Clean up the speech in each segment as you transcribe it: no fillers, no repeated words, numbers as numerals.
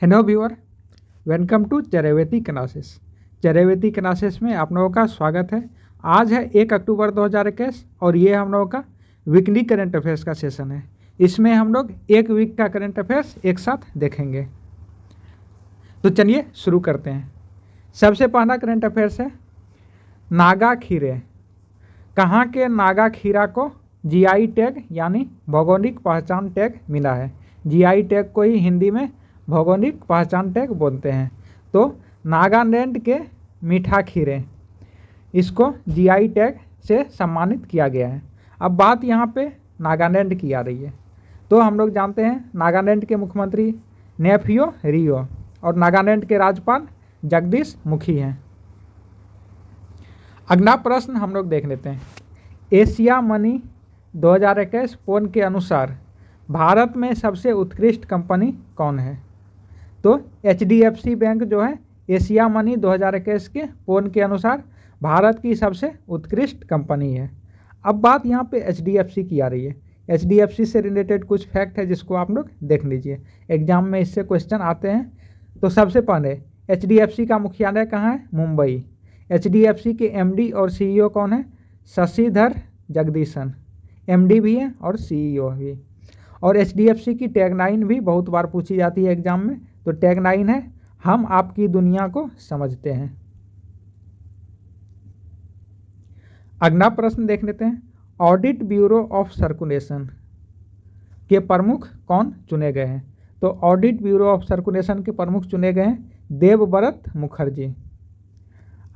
Hello viewer, welcome to Charaiveti classes. Charaiveti classes में आप लोगों का स्वागत है। आज है 1 अक्टूबर 2021 और ये हम लोगों का वीकली करंट अफेयर्स का सेशन है। इसमें हम लोग एक वीक का करंट अफेयर्स एक साथ देखेंगे। तो चलिए शुरू करते हैं। सबसे पहला करंट अफेयर्स है नागा खीरे। कहाँ के नागा खीरा को जीआई टैग यानी भौगोलिक पहचान टैग मिला है। जीआई टैग को ही हिंदी में भौगोलिक पहचान टैग बोलते हैं। तो नागालैंड के मीठा खीरे, इसको जीआई टैग से सम्मानित किया गया है। अब बात यहाँ पे नागालैंड की आ रही है। तो हम लोग जानते हैं नागालैंड के मुख्यमंत्री नेफ्यू रियो और नागालैंड के राज्यपाल जगदीश मुखी हैं। अगला प्रश्न हम लोग देख लेते हैं। एशिया मनी 2021 पोल के अनुसार भारत में सबसे उत्कृष्ट कंपनी कौन है। तो HDFC बैंक जो है एशिया मनी 2021 के पोल के अनुसार भारत की सबसे उत्कृष्ट कंपनी है। अब बात यहाँ पे HDFC की आ रही है। HDFC से रिलेटेड कुछ फैक्ट है जिसको आप लोग देख लीजिए, एग्जाम में इससे क्वेश्चन आते हैं। तो सबसे पहले HDFC का मुख्यालय कहाँ है? मुंबई। HDFC के MD और CEO कौन है? शशिधर जगदीशन। MD भी है और CEO भी। और HDFC की टैगलाइन भी बहुत बार पूछी जाती है एग्जाम में। तो टैगलाइन है, हम आपकी दुनिया को समझते हैं। अगला प्रश्न देख लेते हैं। ऑडिट ब्यूरो ऑफ सर्कुलेशन के प्रमुख कौन चुने गए हैं। तो ऑडिट ब्यूरो ऑफ सर्कुलेशन के प्रमुख चुने गए हैं देवव्रत मुखर्जी।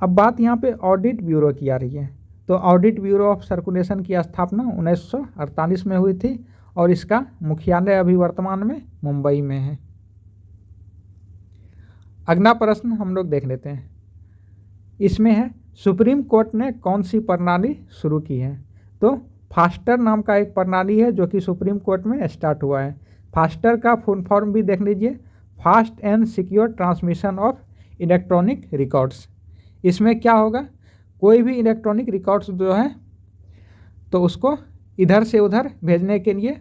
अब बात यहाँ पे ऑडिट ब्यूरो की आ रही है। तो ऑडिट ब्यूरो ऑफ सर्कुलेशन की स्थापना 1948 में हुई थी और इसका मुख्यालय अभी वर्तमान में मुंबई में है। अगला प्रश्न हम लोग देख लेते हैं। इसमें है सुप्रीम कोर्ट ने कौन सी प्रणाली शुरू की है। तो फास्टर नाम का एक प्रणाली है जो कि सुप्रीम कोर्ट में स्टार्ट हुआ है। फास्टर का फुल फॉर्म भी देख लीजिए, fast and secure transmission of electronic records. इसमें क्या होगा, कोई भी इलेक्ट्रॉनिक रिकॉर्ड्स जो है तो उसको इधर से उधर भेजने के लिए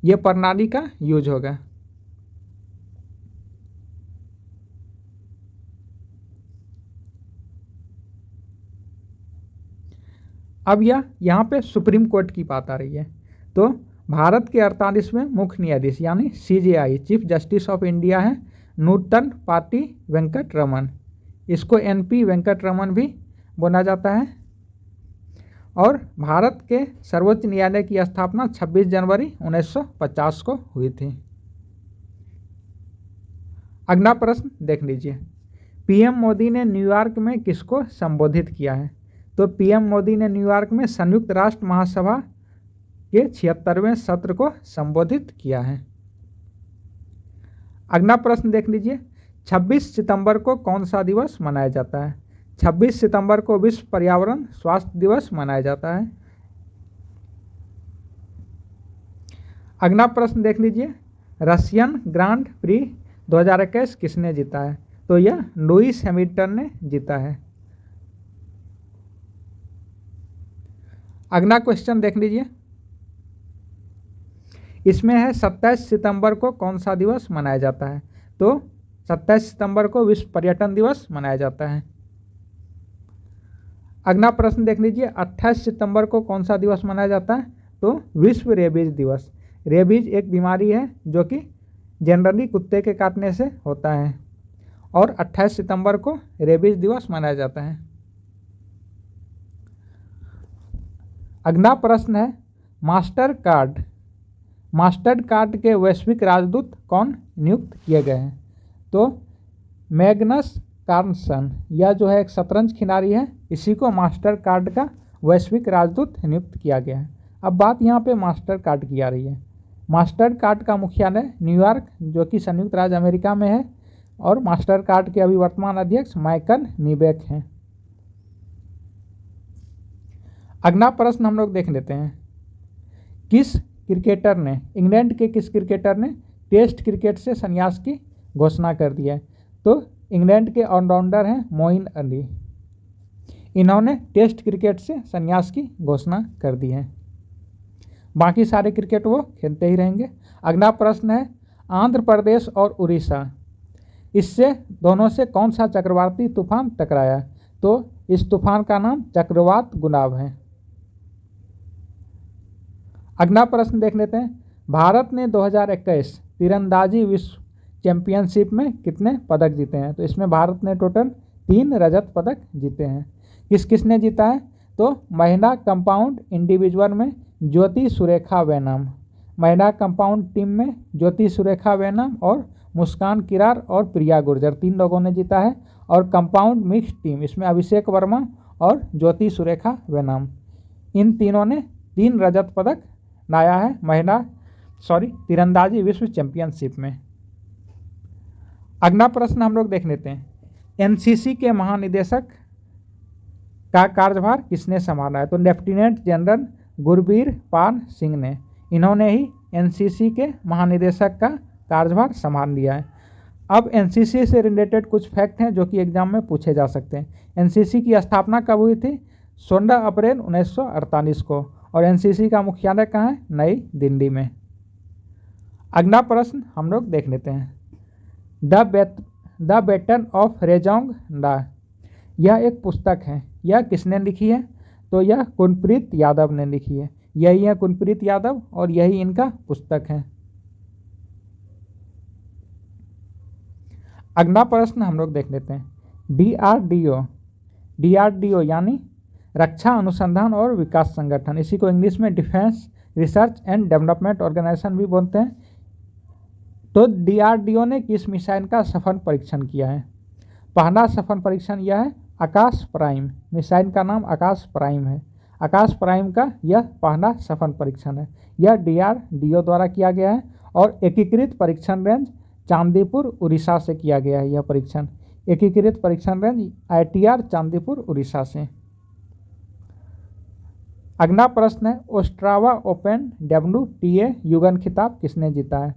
ये प्रणाली का यूज होगा। अब यहाँ पे सुप्रीम कोर्ट की बात आ रही है। तो भारत के 48वें मुख्य न्यायाधीश यानी CJI chief justice of India है नूतन पार्टी वेंकट रमन। इसको NP वेंकट रमन भी बोला जाता है। और भारत के सर्वोच्च न्यायालय की स्थापना 26 जनवरी 1950 को हुई थी। अगला प्रश्न देख लीजिए। PM मोदी ने न्यूयॉर्क में किसको संबोधित किया है। तो PM मोदी ने न्यूयॉर्क में संयुक्त राष्ट्र महासभा के 76वें सत्र को संबोधित किया है। अगला प्रश्न देख लीजिए। 26 सितंबर को कौन सा दिवस मनाया जाता है। 26 सितंबर को विश्व पर्यावरण स्वास्थ्य दिवस मनाया जाता है। अगला प्रश्न देख लीजिए। रशियन ग्रांड प्री 2021 किसने जीता है। तो यह लुइस हैमिल्टन ने जीता है। अगला क्वेश्चन देख लीजिए। इसमें है 27 सितंबर को कौन सा दिवस मनाया जाता है। तो 27 सितंबर को विश्व पर्यटन दिवस मनाया जाता है। अगला प्रश्न देख लीजिए। 28 सितंबर को कौन सा दिवस मनाया जाता है। तो विश्व रेबीज दिवस। रेबीज एक बीमारी है जो कि जनरली कुत्ते के काटने से होता है और 28 सितंबर को रेबीज दिवस मनाया जाता है। अगला प्रश्न है मास्टर कार्ड के वैश्विक राजदूत कौन नियुक्त किए गए हैं। तो मैग्नस कार्लसन, यह जो है एक शतरंज खिलाड़ी है, इसी को मास्टर कार्ड का वैश्विक राजदूत नियुक्त किया गया है। अब बात यहाँ पे मास्टर कार्ड की आ रही है। मास्टर कार्ड का मुख्यालय न्यूयॉर्क जो कि संयुक्त राज्य अमेरिका में है और मास्टर कार्ड के अभी वर्तमान अध्यक्ष माइकल नीबेक हैं। अगला प्रश्न हम लोग देख लेते हैं। इंग्लैंड के किस क्रिकेटर ने टेस्ट क्रिकेट से संन्यास की घोषणा कर दी है। तो इंग्लैंड के ऑलराउंडर हैं मोइन अली। इन्होंने टेस्ट क्रिकेट से संन्यास की घोषणा कर दी है। बाकी सारे क्रिकेट वो खेलते ही रहेंगे। अगला प्रश्न है आंध्र प्रदेश और उड़ीसा इससे दोनों से कौन सा चक्रवाती तूफान टकराया? तो इस तूफान का नाम चक्रवात गुलाब है। अगला प्रश्न देख लेते हैं। भारत ने 2021 तीरंदाजी विश्व चैंपियनशिप में कितने पदक जीते हैं? तो इसमें भारत ने टोटल 3 रजत पदक जीते हैं। किस किसने जीता है? तो महिला कंपाउंड इंडिविजुअल में ज्योति सुरेखा वेनम, महिला कंपाउंड टीम में ज्योति सुरेखा वेनम और मुस्कान किरार और प्रिया गुर्जर 3 लोगों ने जीता है। और कंपाउंड मिक्स टीम, इसमें अभिषेक वर्मा और ज्योति सुरेखा वेनम, इन तीनों ने 3 रजत पदक लाया है तीरंदाजी विश्व चैंपियनशिप में। अगला प्रश्न हम लोग देख लेते हैं। एनसीसी के महानिदेशक का कार्यभार किसने संभाला है? तो लेफ्टिनेंट जनरल गुरबीर पाल सिंह ने, इन्होंने ही एनसीसी के महानिदेशक का कार्यभार संभाल लिया है। अब एनसीसी से रिलेटेड कुछ फैक्ट हैं जो कि एग्जाम में पूछे जा सकते हैं। एनसीसी की स्थापना कब हुई थी? 16 अप्रैल 1948 को। और एनसीसी का मुख्यालय कहाँ है? नई दिल्ली में। अगला प्रश्न हम लोग देख लेते हैं। द बैटल ऑफ रेजोंग दा, यह एक पुस्तक है, यह किसने लिखी है? तो यह कुलप्रीत यादव ने लिखी है। यही है कुलप्रीत यादव और यही इनका पुस्तक है। अगला प्रश्न हम लोग देख लेते हैं। डीआरडीओ यानी रक्षा अनुसंधान और विकास संगठन, इसी को इंग्लिश में defence research and development organisation भी बोलते हैं। तो डीआरडीओ ने किस मिसाइल का सफल परीक्षण किया है? पहला सफल परीक्षण यह है आकाश प्राइम, मिसाइल का नाम आकाश प्राइम है। आकाश प्राइम का यह पहला सफल परीक्षण है। यह डीआरडीओ द्वारा किया गया है और एकीकृत परीक्षण रेंज चांदीपुर उड़ीसा से किया गया है। यह परीक्षण एकीकृत परीक्षण रेंज आईटीआर चांदीपुर उड़ीसा से। अगला प्रश्न है ओस्ट्रावा ओपन WTA युगन खिताब किसने जीता है?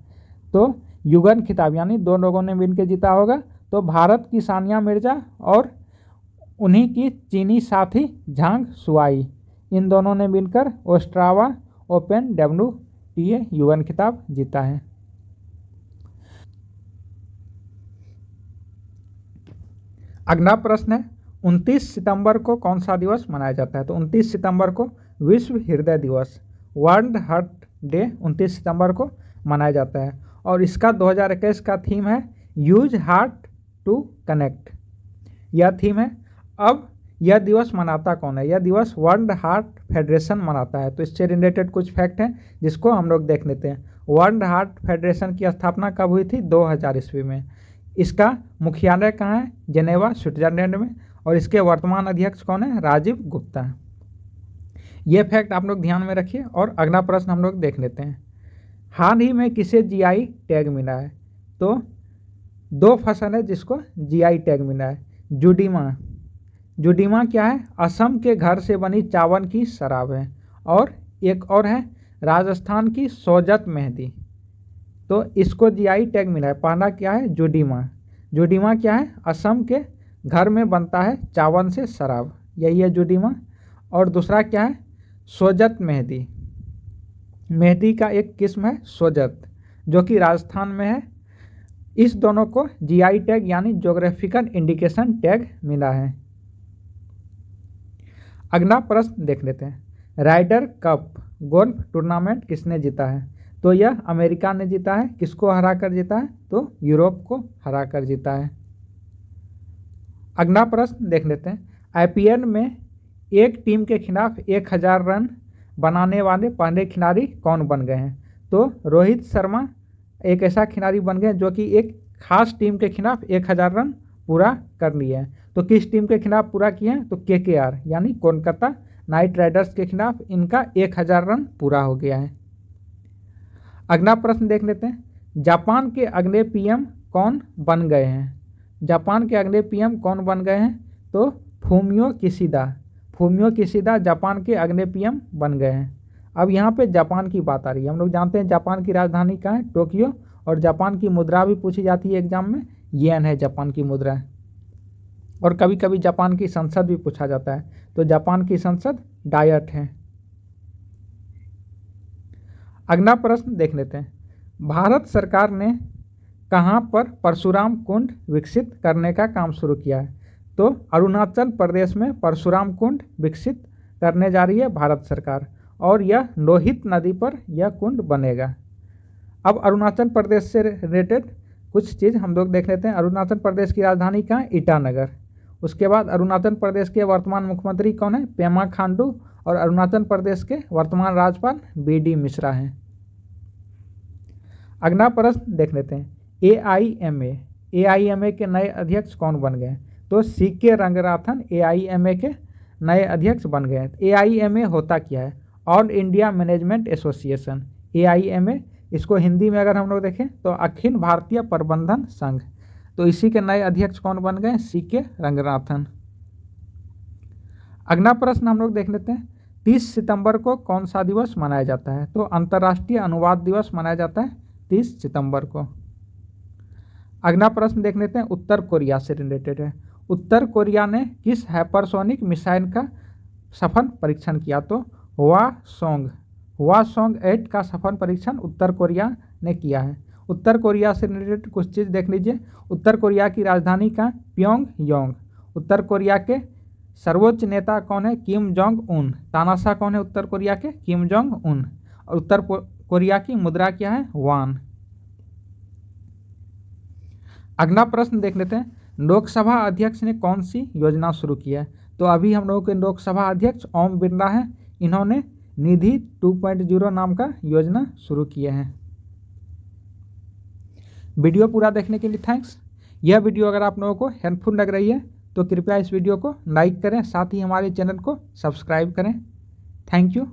तो युगन खिताब यानी 2 लोगों ने मिलकर जीता होगा। तो भारत की सानिया मिर्जा और उन्हीं की चीनी साथी झांग सुआई, इन दोनों ने मिलकर ओस्ट्रावा ओपन WTA युगन खिताब जीता है। अगला प्रश्न है 29 सितंबर को कौन सा दिवस मनाया जाता है? तो 29 सितंबर को विश्व हृदय दिवस, वर्ल्ड हार्ट डे 29 सितंबर को मनाया जाता है। और इसका 2021 का थीम है यूज हार्ट टू कनेक्ट, यह थीम है। अब यह दिवस मनाता कौन है? यह दिवस वर्ल्ड हार्ट फेडरेशन मनाता है। तो इससे रिलेटेड कुछ फैक्ट हैं जिसको हम लोग देख लेते हैं। वर्ल्ड हार्ट फेडरेशन की स्थापना कब हुई थी? 2000 ईस्वी में। इसका मुख्यालय कहाँ है? जेनेवा स्विट्जरलैंड में। और इसके वर्तमान अध्यक्ष कौन है? राजीव गुप्ता। ये फैक्ट आप लोग ध्यान में रखिए। और अगला प्रश्न हम लोग देख लेते हैं। हाल ही में किसे जीआई टैग मिला है? तो 2 फसल है जिसको जीआई टैग मिला है। जुडीमा क्या है? असम के घर से बनी चावल की शराब है। और एक और है राजस्थान की सोजत मेहंदी, तो इसको जीआई टैग मिला है। पहला क्या है? जुडीमा क्या है? असम के घर में बनता है चावल से शराब, यही है जुडीमा। और दूसरा क्या है? सोजत मेहंदी, मेहंदी का एक किस्म है सोजत जो कि राजस्थान में है। इस दोनों को जीआई टैग यानी ज्योग्राफिकल इंडिकेशन टैग मिला है। अगला प्रश्न देख लेते हैं। राइडर कप गोल्फ टूर्नामेंट किसने जीता है? तो यह अमेरिका ने जीता है। किसको हरा कर जीता है? तो यूरोप को हरा कर जीता है। अगला प्रश्न देख लेते हैं। आईपीएल में एक टीम के खिलाफ 1000 रन बनाने वाले पहले खिलाड़ी कौन बन गए हैं? तो रोहित शर्मा एक ऐसा खिलाड़ी बन गए जो कि एक खास टीम के खिलाफ 1000 रन पूरा कर लिए हैं। तो किस टीम के खिलाफ पूरा किए हैं? तो केकेआर यानी कोलकाता नाइट राइडर्स के खिलाफ इनका 1000 रन पूरा हो गया है। अगला प्रश्न देख लेते हैं। जापान के अगले पीएम कौन बन गए हैं? जापान के अगले पीएम कौन बन गए हैं? तो फूमियो किशिदा जापान के अगले पीएम बन गए हैं। अब यहाँ पे जापान की बात आ रही है। हम लोग जानते हैं जापान की राजधानी कहाँ है? टोक्यो। और जापान की मुद्रा भी पूछी जाती है एग्जाम में, येन है जापान की मुद्रा। और कभी कभी जापान की संसद भी पूछा जाता है, तो जापान की संसद डायट है। अगला प्रश्न देख लेते हैं। भारत सरकार ने कहाँ पर परशुराम कुंड विकसित करने का काम शुरू किया है? तो अरुणाचल प्रदेश में परशुराम कुंड विकसित करने जा रही है भारत सरकार, और यह लोहित नदी पर यह कुंड बनेगा। अब अरुणाचल प्रदेश से रिलेटेड कुछ चीज़ हम लोग देख लेते हैं। अरुणाचल प्रदेश की राजधानी कहाँ है? ईटानगर। उसके बाद अरुणाचल प्रदेश के वर्तमान मुख्यमंत्री कौन है? पेमा खांडू। और अरुणाचल प्रदेश के वर्तमान राज्यपाल BD मिश्रा हैं। अगला प्रश्न देख लेते हैं। AIMA के नए अध्यक्ष कौन बन गए? तो CK रंगनाथन AIMA के नए अध्यक्ष बन गए। AIMA होता क्या है? All India management association. AIMA, इसको हिंदी में अगर हम लोग देखें तो अखिल भारतीय प्रबंधन संघ। तो इसी के नए अध्यक्ष कौन बन गए? CK रंगनाथन। अगला प्रश्न हम लोग देख लेते हैं। 30 सितंबर को कौन सा दिवस मनाया जाता है? तो अंतर्राष्ट्रीय अनुवाद दिवस मनाया जाता है 30 सितंबर को। अगला प्रश्न देख लेते हैं, उत्तर कोरिया से रिलेटेड है। उत्तर कोरिया ने किस हाइपरसोनिक मिसाइल का सफल परीक्षण किया? तो हवासोंग 8 का सफल परीक्षण उत्तर कोरिया ने किया है। उत्तर कोरिया से रिलेटेड कुछ चीज़ देख लीजिए। उत्तर कोरिया की राजधानी का प्योंगयांग। उत्तर कोरिया के सर्वोच्च नेता कौन है? Kim Jong Un. तानाशाह कौन है उत्तर कोरिया के? Kim Jong Un. और उत्तर कोरिया की मुद्रा क्या है? वान। अगला प्रश्न देख लेते हैं, लोकसभा अध्यक्ष ने कौन सी योजना शुरू की है? तो अभी हम लोगों के लोकसभा अध्यक्ष ओम बिरला हैं। इन्होंने निधि 2.0 नाम का योजना शुरू किए हैं। वीडियो पूरा देखने के लिए थैंक्स। यह वीडियो अगर आप लोगों को हेल्पफुल लग रही है तो कृपया इस वीडियो को लाइक करें, साथ ही हमारे चैनल को सब्सक्राइब करें। Thank you.